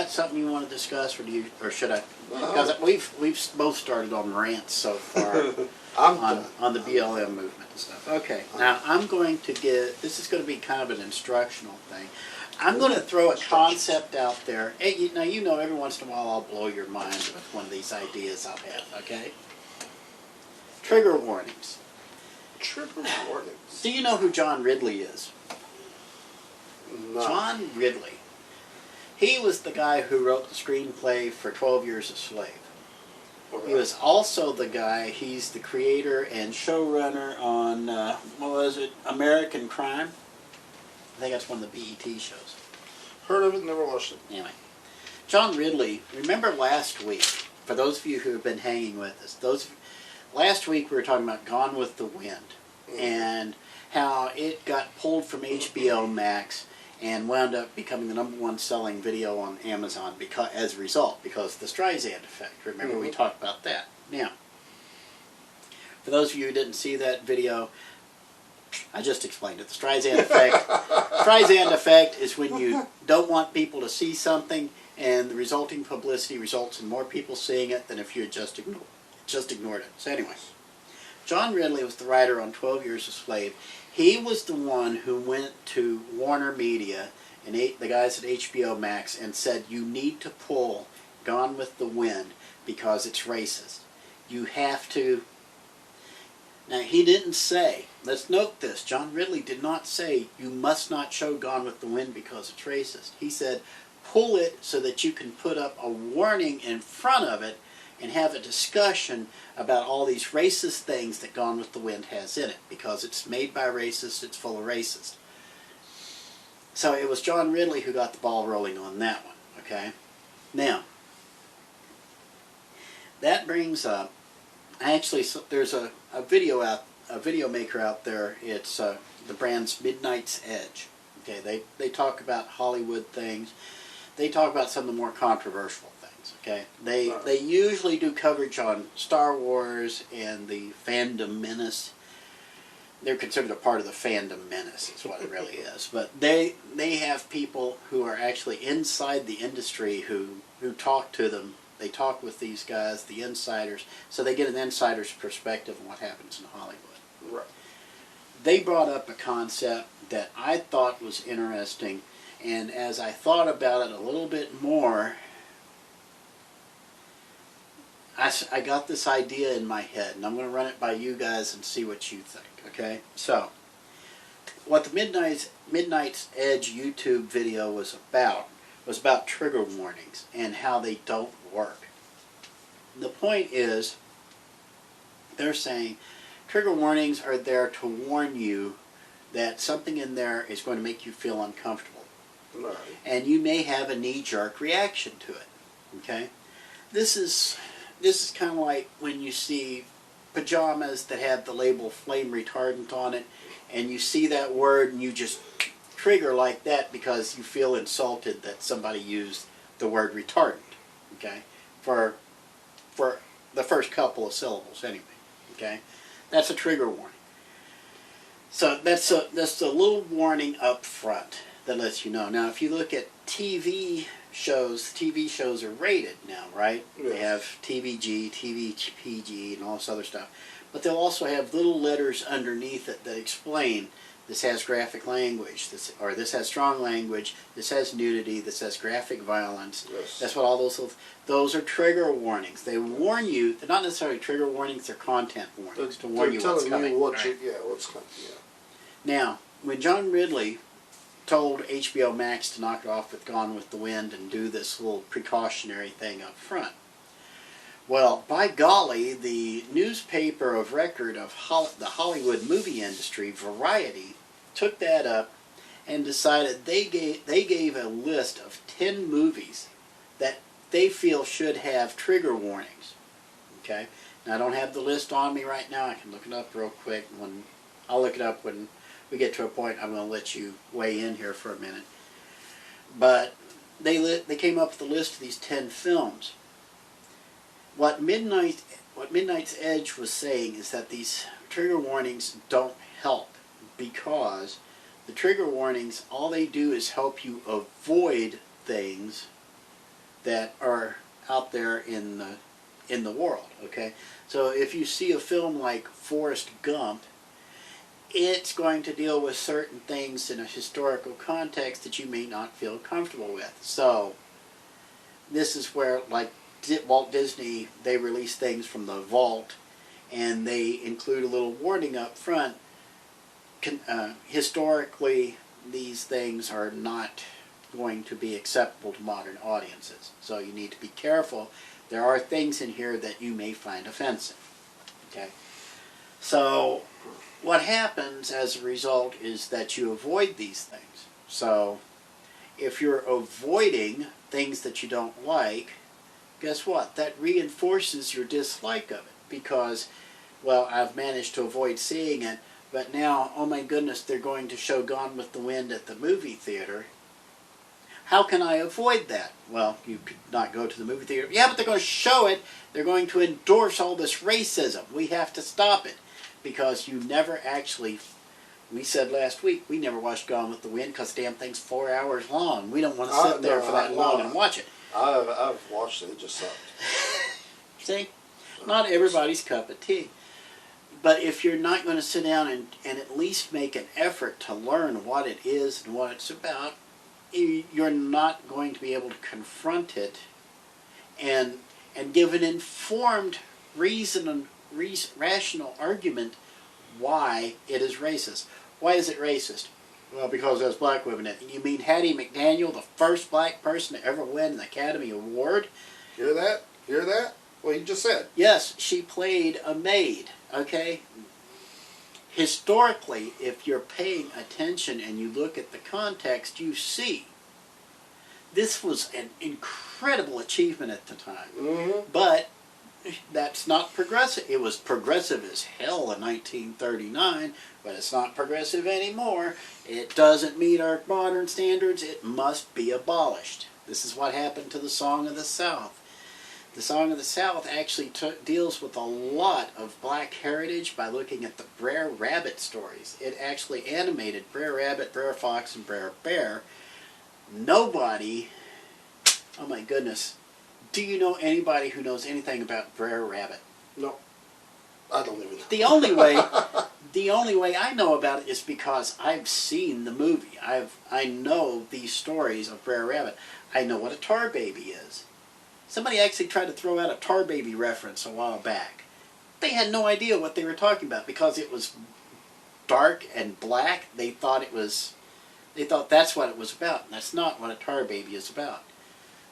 got something you want to discuss, or should I? Because we've both started on rants so far on the BLM movement and stuff. Okay, now I'm going to this is going to be kind of an instructional thing. I'm going to throw a concept out there. Hey, now you know every once in a while I'll blow your mind with one of these ideas I'll have, okay? Trigger warnings. Trigger warnings. Do you know who John Ridley is? No. John Ridley. He was the guy who wrote the screenplay for 12 Years a Slave. Okay. He was also the guy, he's the creator and showrunner on, what was it, American Crime? I think that's one of the BET shows. Heard of it, never watched it. Anyway, John Ridley, remember last week, for those of you who have been hanging with us, last week we were talking about Gone with the Wind, and how it got pulled from HBO Max and wound up becoming the #1 selling video on Amazon as a result, because of the Streisand effect. Remember we talked about that. Now, for those of you who didn't see that video, I just explained it. The Streisand effect. Streisand effect is when you don't want people to see something, and the resulting publicity results in more people seeing it than if you had just ignored it. So anyway, John Ridley was the writer on 12 Years a Slave. He was the one who went to Warner Media and the guys at HBO Max and said, you need to pull Gone with the Wind because it's racist. You have to. Now, he didn't say, let's note this, John Ridley did not say you must not show Gone with the Wind because it's racist. He said pull it so that you can put up a warning in front of it and have a discussion about all these racist things that Gone with the Wind has in it, because it's made by racists, it's full of racists. So it was John Ridley who got the ball rolling on that one, okay? Now, that brings up, actually, there's a video maker out there. It's the brand's Midnight's Edge. Okay, they talk about Hollywood things. They talk about some of the more controversial things. Okay, they usually do coverage on Star Wars and the fandom menace. They're considered a part of the fandom menace, is what it really is. But they have people who are actually inside the industry who talk to them. They talk with these guys, the insiders, so they get an insider's perspective on what happens in Hollywood. Right. They brought up a concept that I thought was interesting, and as I thought about it a little bit more, I got this idea in my head, and I'm going to run it by you guys and see what you think, okay? So, what the Midnight's Edge YouTube video was about trigger warnings and how they don't work. The point is, they're saying trigger warnings are there to warn you that something in there is going to make you feel uncomfortable. Right. And you may have a knee-jerk reaction to it. Okay? This is kind of like when you see pajamas that have the label flame retardant on it, and you see that word and you just trigger like that because you feel insulted that somebody used the word retardant, okay, for the first couple of syllables anyway, okay? That's a trigger warning. So that's a little warning up front that lets you know. Now, if you look at TV shows are rated now, right? Yes. They have TVG, TVPG, and all this other stuff. But they'll also have little letters underneath it that explain this has graphic language, this has strong language, this has nudity, this has graphic violence. Yes. That's what all those are trigger warnings. They warn you. They're not necessarily trigger warnings, they're content warnings to warn you what's coming. What's coming. Yeah. Now, when John Ridley told HBO Max to knock it off with Gone with the Wind and do this little precautionary thing up front, well, by golly, the newspaper of record of the Hollywood movie industry, Variety, took that up and decided they gave a list of 10 movies that they feel should have trigger warnings. Okay? Now, I don't have the list on me right now. I can look it up real quick. I'll look it up when we get to a point. I'm going to let you weigh in here for a minute. But they came up with a list of these 10 films. What Midnight's Edge was saying is that these trigger warnings don't help, because the trigger warnings, all they do is help you avoid things that are out there in the world. Okay, so if you see a film like Forrest Gump, it's going to deal with certain things in a historical context that you may not feel comfortable with. So this is where, like Walt Disney, they release things from the vault, and they include a little warning up front. Historically, these things are not going to be acceptable to modern audiences. So you need to be careful. There are things in here that you may find offensive. Okay? So what happens as a result is that you avoid these things. So if you're avoiding things that you don't like, guess what? That reinforces your dislike of it, because, well, I've managed to avoid seeing it, but now, oh my goodness, they're going to show Gone with the Wind at the movie theater. How can I avoid that? Well, you could not go to the movie theater. Yeah, but they're going to show it. They're going to endorse all this racism. We have to stop it, because you never actually... We said last week, we never watched Gone with the Wind because the damn thing's 4 hours long. We don't want to sit there for that long and watch it. I've watched it. It just sucked. See? Not everybody's cup of tea. But if you're not going to sit down and at least make an effort to learn what it is and what it's about, you're not going to be able to confront it and give an informed rational argument why it is racist. Why is it racist? Well, because there's black women in it. You mean Hattie McDaniel, the first black person to ever win an Academy Award? Hear that? Hear that? What you just said. Yes, she played a maid, okay? Historically, if you're paying attention and you look at the context, you see this was an incredible achievement at the time. Mm-hmm. But that's not progressive. It was progressive as hell in 1939, but it's not progressive anymore. It doesn't meet our modern standards. It must be abolished. This is what happened to the Song of the South. The Song of the South actually deals with a lot of black heritage by looking at the Brer Rabbit stories. It actually animated Brer Rabbit, Brer Fox, and Brer Bear. Nobody, oh my goodness, do you know anybody who knows anything about Brer Rabbit? No, I don't even know. The only way I know about it is because I've seen the movie. I know these stories of Brer Rabbit. I know what a tar baby is. Somebody actually tried to throw out a tar baby reference a while back. They had no idea what they were talking about because it was dark and black. They thought that's what it was about, and that's not what a tar baby is about.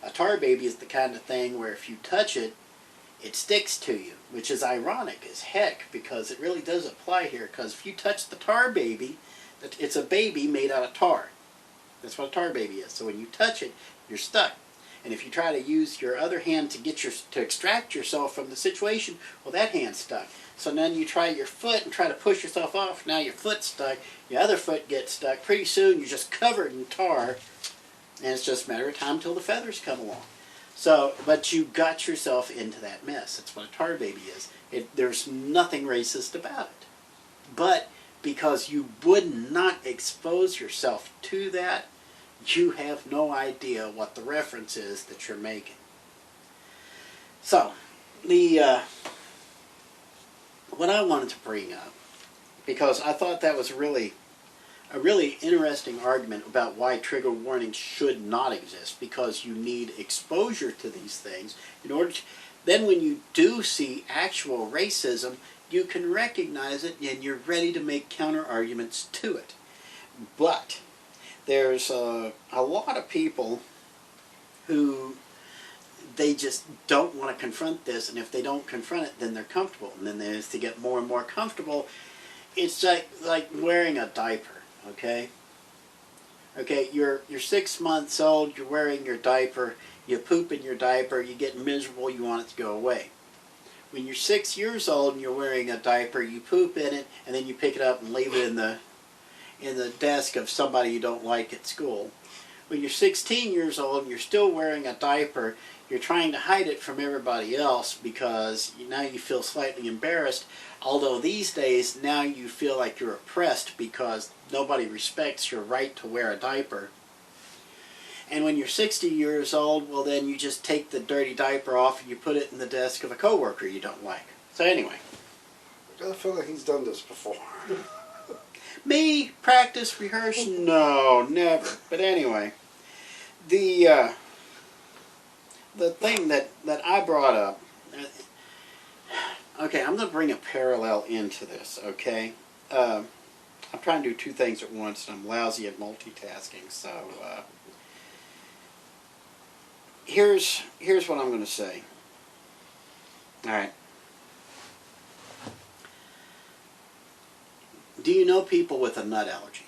A tar baby is the kind of thing where if you touch it, it sticks to you, which is ironic as heck because it really does apply here, because if you touch the tar baby, it's a baby made out of tar. That's what a tar baby is. So when you touch it, you're stuck. And if you try to use your other hand to extract yourself from the situation, well, that hand's stuck. So then you try your foot and try to push yourself off. Now your foot's stuck. Your other foot gets stuck. Pretty soon you're just covered in tar. And it's just a matter of time till the feathers come along. So, but you got yourself into that mess. That's what a tar baby is. There's nothing racist about it. But because you would not expose yourself to that, you have no idea what the reference is that you're making. So, what I wanted to bring up, because I thought that was a really interesting argument about why trigger warnings should not exist, because you need exposure to these things in order to, then when you do see actual racism, you can recognize it and you're ready to make counter arguments to it. But there's a lot of people who they just don't want to confront this, and if they don't confront it, then they're comfortable. And then as they get more and more comfortable, it's like wearing a diaper, okay? Okay, you're 6 months old, you're wearing your diaper, you poop in your diaper, you get miserable, you want it to go away. When you're 6 years old and you're wearing a diaper, you poop in it, and then you pick it up and leave it in the desk of somebody you don't like at school. When you're 16 years old and you're still wearing a diaper, you're trying to hide it from everybody else because now you feel slightly embarrassed, although these days now you feel like you're oppressed because nobody respects your right to wear a diaper. And when you're 60 years old, well, then you just take the dirty diaper off and you put it in the desk of a coworker you don't like. So anyway. I got a feeling he's done this before. Me, practice, rehearse? No, never. But anyway, the thing that I brought up, okay, I'm going to bring a parallel into this, okay? I'm trying to do two things at once, and I'm lousy at multitasking, so here's what I'm going to say. All right. Do you know people with a nut allergy?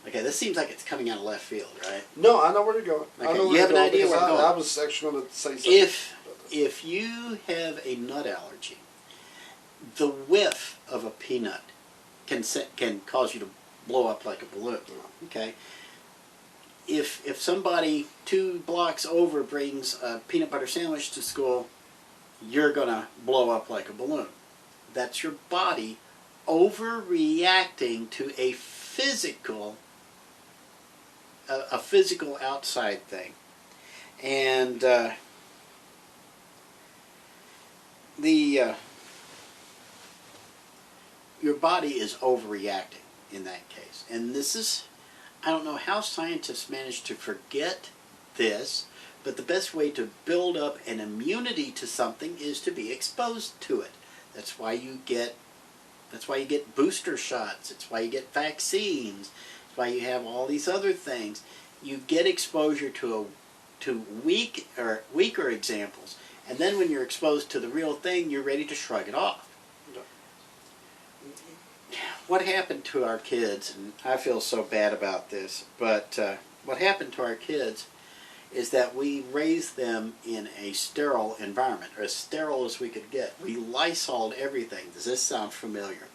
Okay, this seems like it's coming out of left field, right? No, I know where you're going. Okay, I know where you have an going idea because where I'm going. I was actually going to say something. If you have a nut allergy, the whiff of a peanut can cause you to blow up like a balloon. Okay. If somebody 2 blocks over brings a peanut butter sandwich to school, you're gonna blow up like a balloon. That's your body overreacting to a physical outside thing. And your body is overreacting in that case. And this is, I don't know how scientists manage to forget this, but the best way to build up an immunity to something is to be exposed to it. That's why you get booster shots. It's why you get vaccines. It's why you have all these other things. You get exposure to weaker examples, and then when you're exposed to the real thing, you're ready to shrug it off. What happened to our kids, and I feel so bad about this, but what happened to our kids is that we raised them in a sterile environment, or as sterile as we could get. We Lysoled everything. Does this sound familiar?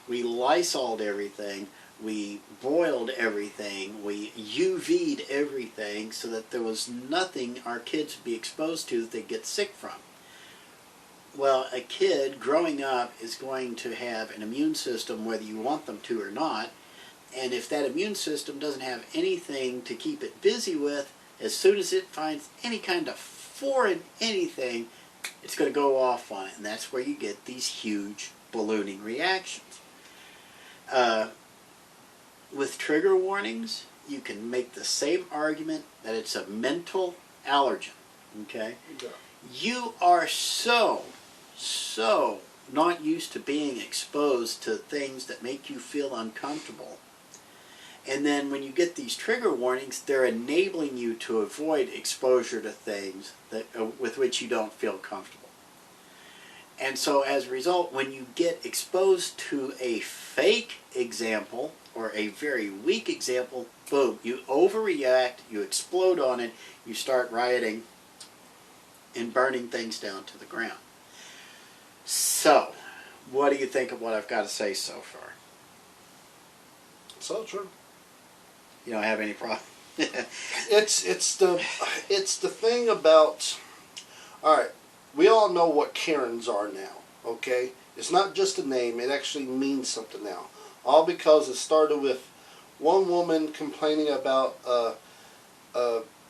We Lysoled everything. We boiled everything. We UV'd everything so that there was nothing our kids would be exposed to that they'd get sick from. Well, a kid growing up is going to have an immune system whether you want them to or not, and if that immune system doesn't have anything to keep it busy with, as soon as it finds any kind of foreign anything, it's going to go off on it, and that's where you get these huge ballooning reactions. With trigger warnings, you can make the same argument that it's a mental allergen, okay? Yeah. You are so not used to being exposed to things that make you feel uncomfortable. And then when you get these trigger warnings, they're enabling you to avoid exposure to things that, with which you don't feel comfortable. And so as a result, when you get exposed to a fake example or a very weak example, boom, you overreact, you explode on it, you start rioting and burning things down to the ground. So, what do you think of what I've got to say so far? So true. You don't have any problem? It's the thing about, all right, we all know what Karens are now, okay? It's not just a name, it actually means something now. All because it started with one woman complaining about a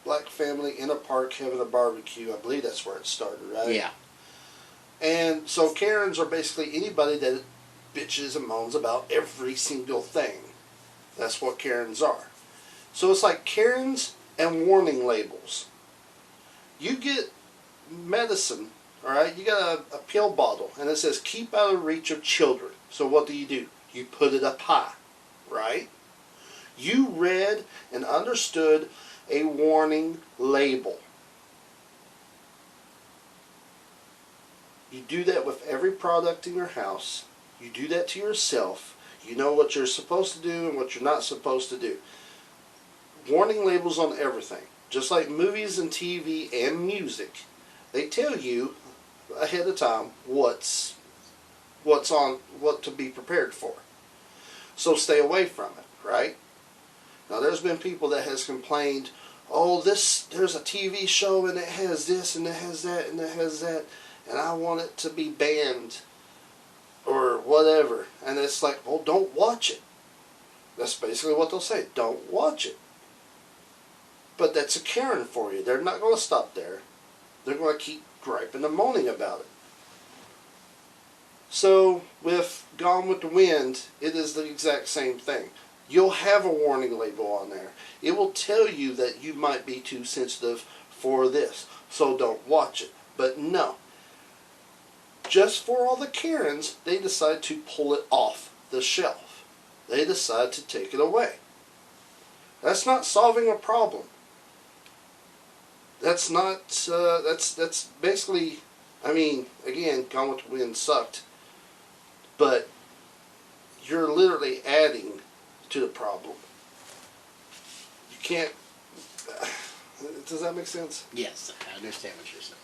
black family in a park having a barbecue. I believe that's where it started, right? Yeah. And so Karens are basically anybody that bitches and moans about every single thing. That's what Karens are. So it's like Karens and warning labels. You get medicine, all right? You got a pill bottle, and it says keep out of reach of children. So what do? You put it up high, right? You read and understood a warning label. You do that with every product in your house. You do that to yourself. You know what you're supposed to do and what you're not supposed to do. Warning labels on everything. Just like movies and TV and music. They tell you ahead of time what's on, what to be prepared for. So stay away from it, right? Now there's been people that has complained, oh, there's a TV show and it has this and it has that and it has that, and I want it to be banned or whatever. And it's like, well, don't watch it. That's basically what they'll say. Don't watch it. But that's a Karen for you. They're not going to stop there. They're going to keep griping and moaning about it. So with Gone with the Wind, it is the exact same thing. You'll have a warning label on there. It will tell you that you might be too sensitive for this, so don't watch it. But no. Just for all the Karens, they decide to pull it off the shelf. They decide to take it away. That's not solving a problem. That's not, that's basically, I mean, again, Gone with the Wind sucked. But you're literally adding to the problem. You can't, does that make sense? Yes, I understand what you're saying.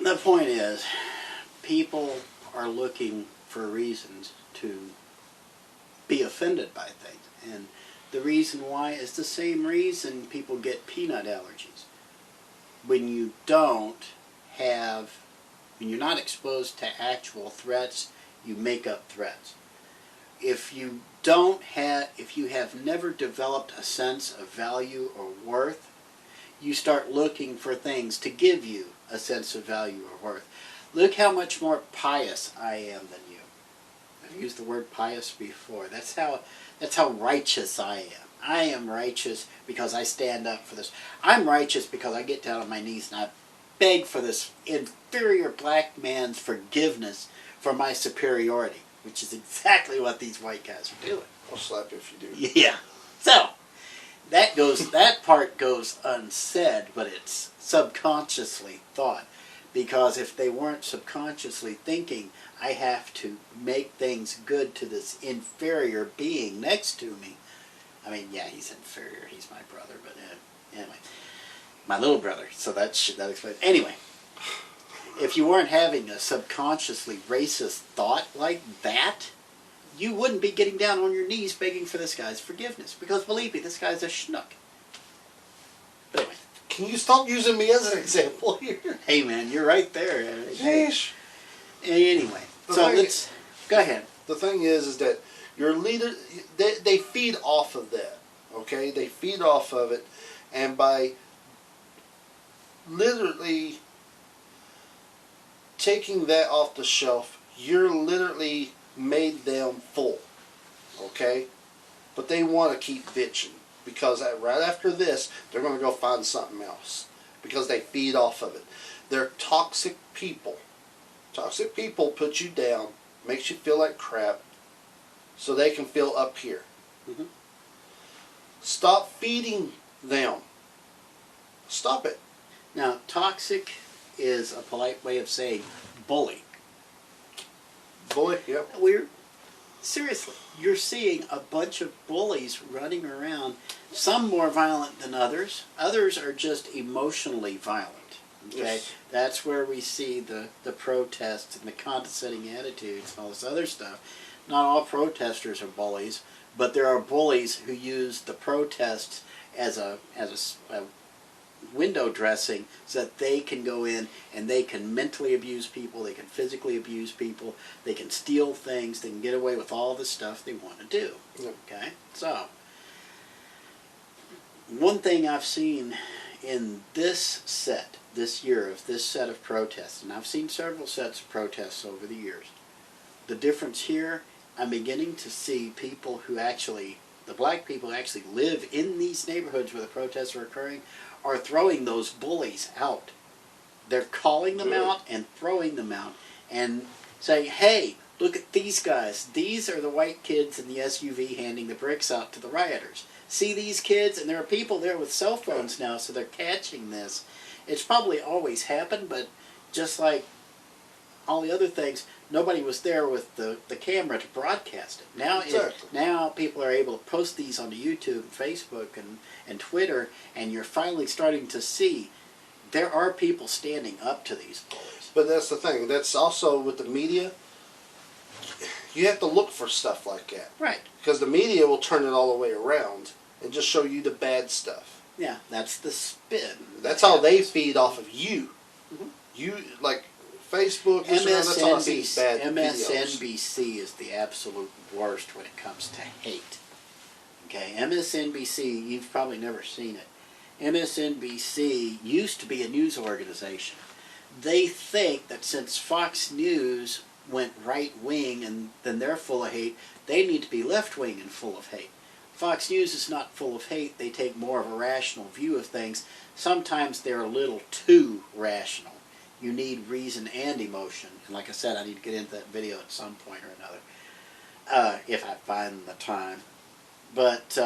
The point is, people are looking for reasons to be offended by things. And the reason why is the same reason people get peanut allergies. When you don't have, when you're not exposed to actual threats, you make up threats. If you have never developed a sense of value or worth, you start looking for things to give you a sense of value or worth. Look how much more pious I am than you. I've used the word pious before. That's how righteous I am. I am righteous because I stand up for this. I'm righteous because I get down on my knees and I beg for this inferior black man's forgiveness for my superiority, which is exactly what these white guys are doing. I'll slap you if you do. Yeah. So that part goes unsaid, but it's subconsciously thought. Because if they weren't subconsciously thinking, I have to make things good to this inferior being next to me. I mean, yeah, he's inferior. He's my brother, but anyway, my little brother. So that explains. Anyway, if you weren't having a subconsciously racist thought like that, you wouldn't be getting down on your knees begging for this guy's forgiveness. Because believe me, this guy's a schnook. But anyway. Can you stop using me as an example here? Hey man, you're right there. Sheesh. Anyway, so let's go ahead. The thing is that your leader, they feed off of that. Okay, they feed off of it, and by literally taking that off the shelf, you're literally made them full. Okay, but they want to keep bitching. Because right after this, they're going to go find something else. Because they feed off of it. They're toxic people. Toxic people put you down, makes you feel like crap, so they can feel up here. Mm-hmm. Stop feeding them. Stop it. Now, toxic is a polite way of saying bully. Bully, yep. Seriously, you're seeing a bunch of bullies running around, some more violent than others. Others are just emotionally violent. Okay? Yes. That's where we see the protests and the condescending attitudes and all this other stuff. Not all protesters are bullies, but there are bullies who use the protests as a window dressing so that they can go in and they can mentally abuse people, they can physically abuse people, they can steal things, they can get away with all the stuff they want to do. Yep. Okay? So, one thing I've seen in this year of this set of protests, and I've seen several sets of protests over the years, the difference here, I'm beginning to see people who actually, the black people who actually live in these neighborhoods where the protests are occurring, are throwing those bullies out. They're calling them out and throwing them out and saying, hey, look at these guys. These are the white kids in the SUV handing the bricks out to the rioters. See these kids? And there are people there with cell phones now, so they're catching this. It's probably always happened, but just like all the other things, nobody was there with the camera to broadcast it. Now, Exactly. Now people are able to post these onto YouTube and Facebook and Twitter, and you're finally starting to see there are people standing up to these bullies. But that's the thing. That's also with the media. You have to look for stuff like that. Right. Because the media will turn it all the way around and just show you the bad stuff. Yeah, that's the spin. That's how they feed off of you. Mm-hmm. You, like, Facebook, Instagram, that's all I see is bad videos. MSNBC is the absolute worst when it comes to hate. Okay, MSNBC, you've probably never seen it. MSNBC used to be a news organization. They think that since Fox News went right-wing and then they're full of hate, they need to be left-wing and full of hate. Fox News is not full of hate. They take more of a rational view of things. Sometimes they're a little too rational. You need reason and emotion. And like I said, I need to get into that video at some point or another, if I find the time. But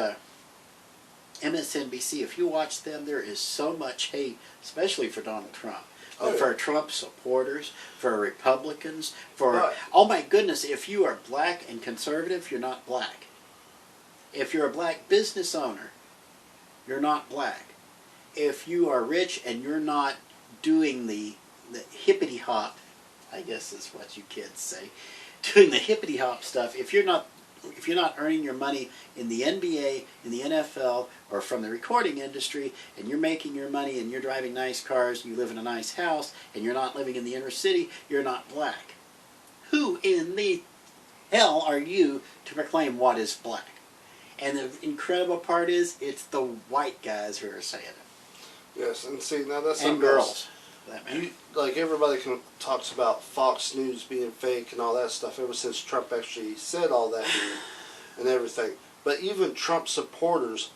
MSNBC, if you watch them, there is so much hate, especially for Donald Trump. But for Trump supporters, for Republicans, for, oh my goodness, if you are black and conservative, you're not black. If you're a black business owner, you're not black. If you are rich and you're not doing the hippity hop, I guess is what you kids say, doing the hippity hop stuff, if you're not earning your money in the NBA, in the NFL, or from the recording industry, and you're making your money and you're driving nice cars, you live in a nice house, and you're not living in the inner city, you're not black. Who in the hell are you to proclaim what is black? And the incredible part is, it's the white guys who are saying it. Yes, and see, now that's and girls. That matter. Like everybody talks about Fox News being fake and all that stuff ever since Trump actually said all that and everything. But even Trump supporters,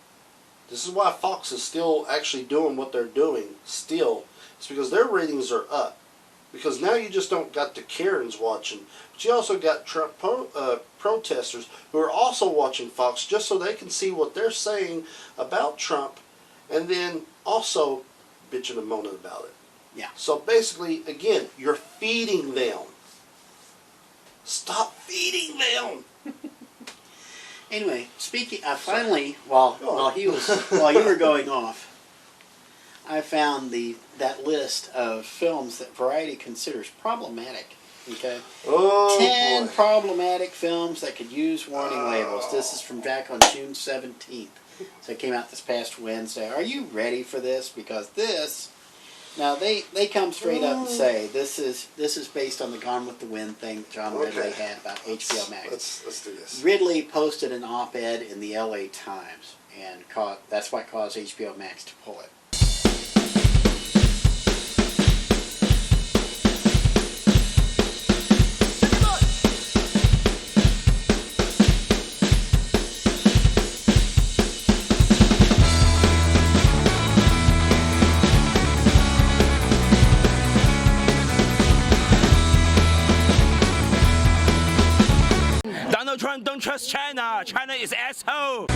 this is why Fox is still actually doing what they're doing still. It's because their ratings are up. Because now you just don't got the Karens watching, but you also got Trump protesters who are also watching Fox just so they can see what they're saying about Trump and then also bitching and moaning about it. Yeah. So basically, again, you're feeding them. Stop feeding them. Anyway, speaking, I finally, while you were going off, I found that list of films that Variety considers problematic. Okay. Oh, 10 boy. problematic films that could use warning labels. This is from back on June 17th. So it came out this past Wednesday. Are you ready for this? Because this. Now they come straight up and say this is based on the Gone with the Wind thing that John Ridley had about HBO Max. Let's do this. Ridley posted an op-ed in the LA Times, and that's what caused HBO Max to pull it. Donald Trump don't trust China. China is asshole.